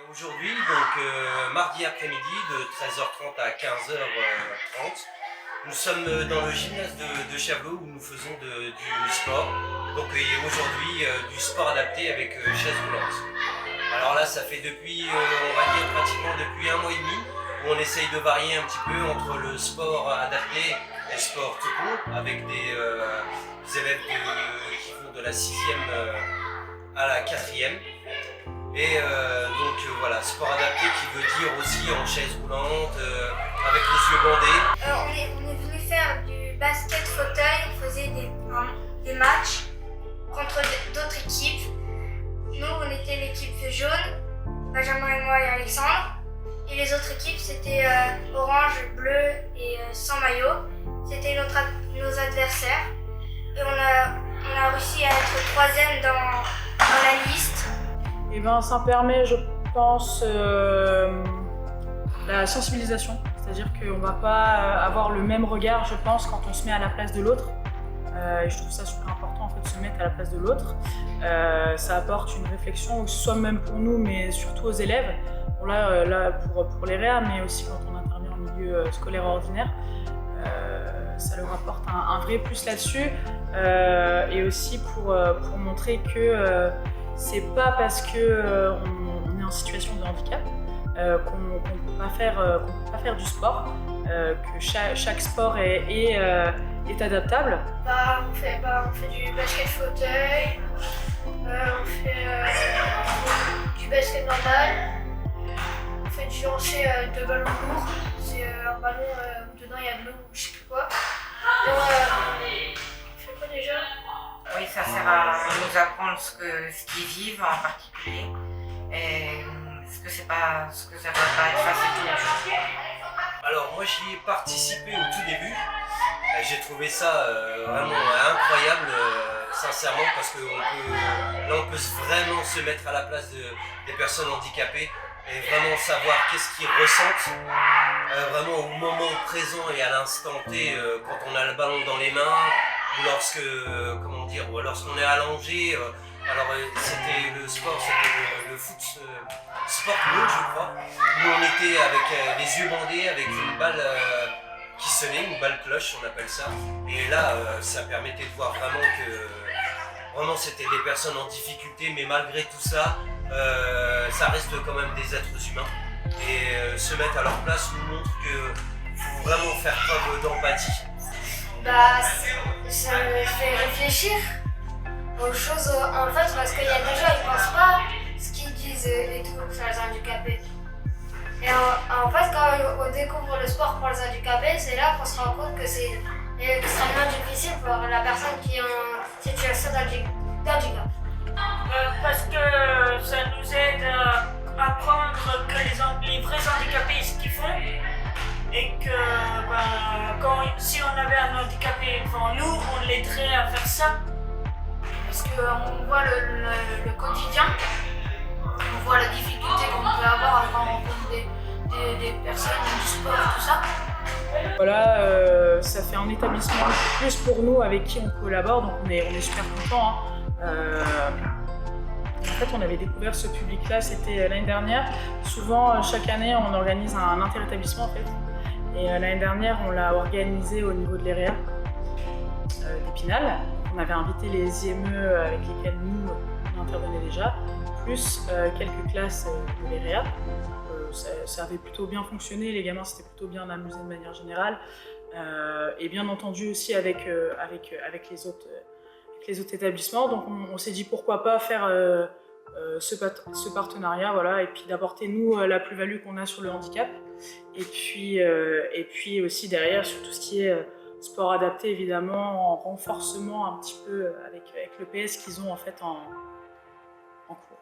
Aujourd'hui, donc mardi après-midi de 13h30 à 15h30, nous sommes dans le gymnase de Chablot où nous faisons du sport. Donc aujourd'hui du sport adapté avec chaise roulante. Alors là, ça fait depuis, on va dire pratiquement depuis 1 mois et demi, où on essaye de varier un petit peu entre le sport adapté et le sport tout court, avec des élèves qui vont de la 6e à la 4e. Et donc voilà, sport adapté qui veut dire aussi en chaise roulante, avec les yeux bandés. On est venu faire du basket fauteuil, on faisait des matchs contre d'autres équipes. Nous, on était l'équipe jaune, Benjamin et moi et Alexandre. Et les autres équipes, c'était orange, bleu et sans maillot. C'était nos adversaires. Et on a réussi à être 3e dans la liste. Eh ben, ça permet, je pense, la sensibilisation. C'est-à-dire qu'on ne va pas avoir le même regard, je pense, quand on se met à la place de l'autre. Et je trouve ça super important en fait, de se mettre à la place de l'autre. Ça apporte une réflexion, que ce soit même pour nous, mais surtout aux élèves. Bon, là pour les réa, mais aussi quand on intervient en milieu scolaire ordinaire. Ça leur apporte un vrai plus là-dessus. Et aussi pour montrer que c'est pas parce qu'on est en situation de handicap qu'on ne peut pas faire du sport, que chaque sport est adaptable. On fait du basket fauteuil, on fait du basket normal, on fait du lancer de ballon lourd. C'est un ballon où dedans il y a de l'eau ou je sais plus quoi. On fait quoi déjà? Oui, ça sert à nous apprendre ce qu'ils vivent en particulier et ce que ça doit pas être facile tous les jours. Alors moi j'y ai participé au tout début. J'ai trouvé ça vraiment incroyable, sincèrement, parce que là on peut vraiment se mettre à la place des personnes handicapées et vraiment savoir qu'est-ce qu'ils ressentent vraiment au moment présent et à l'instant T quand on a le ballon dans les mains ou lorsqu'on est allongé. Alors c'était le sport, c'était le foot sport ball, je crois, où on était avec les yeux bandés, avec une balle qui sonnait, une balle cloche on appelle ça. Et là ça permettait de voir vraiment que vraiment c'était des personnes en difficulté, mais malgré tout ça, ça reste quand même des êtres humains. Et se mettre à leur place nous montre qu'il faut vraiment faire preuve d'empathie. Ça me fait réfléchir aux choses en fait, parce qu'il y a des gens ils pensent pas ce qu'ils disent et tout sur les handicapés. Et en fait, quand on découvre le sport pour les handicapés, c'est là qu'on se rend compte que c'est extrêmement difficile pour la personne qui est en situation d'handicap. Parce que ça nous aide à apprendre que les vrais handicapés ce qu'ils font et que si on avait un handicapé devant nous, on l'aiderait à faire ça. Parce qu'on voit le quotidien, on voit la difficulté qu'on peut avoir quand on rencontre des personnes du sport et tout ça. Voilà, ça fait un établissement plus pour nous avec qui on collabore, donc on est super contents. En fait, on avait découvert ce public-là, c'était l'année dernière. Souvent, chaque année, on organise un inter-établissement en fait. Et l'année dernière, on l'a organisé au niveau de l'EREA d'Épinal. On avait invité les IME avec lesquels nous on intervenait déjà, plus quelques classes de l'EREA. Ça avait plutôt bien fonctionné, les gamins s'étaient plutôt bien amusés de manière générale. Et bien entendu aussi avec les autres établissements. Donc on s'est dit pourquoi pas faire ce partenariat, voilà, et puis d'apporter nous la plus-value qu'on a sur le handicap. Et puis aussi derrière sur tout ce qui est sport adapté, évidemment, en renforcement un petit peu avec le PS qu'ils ont en fait en cours.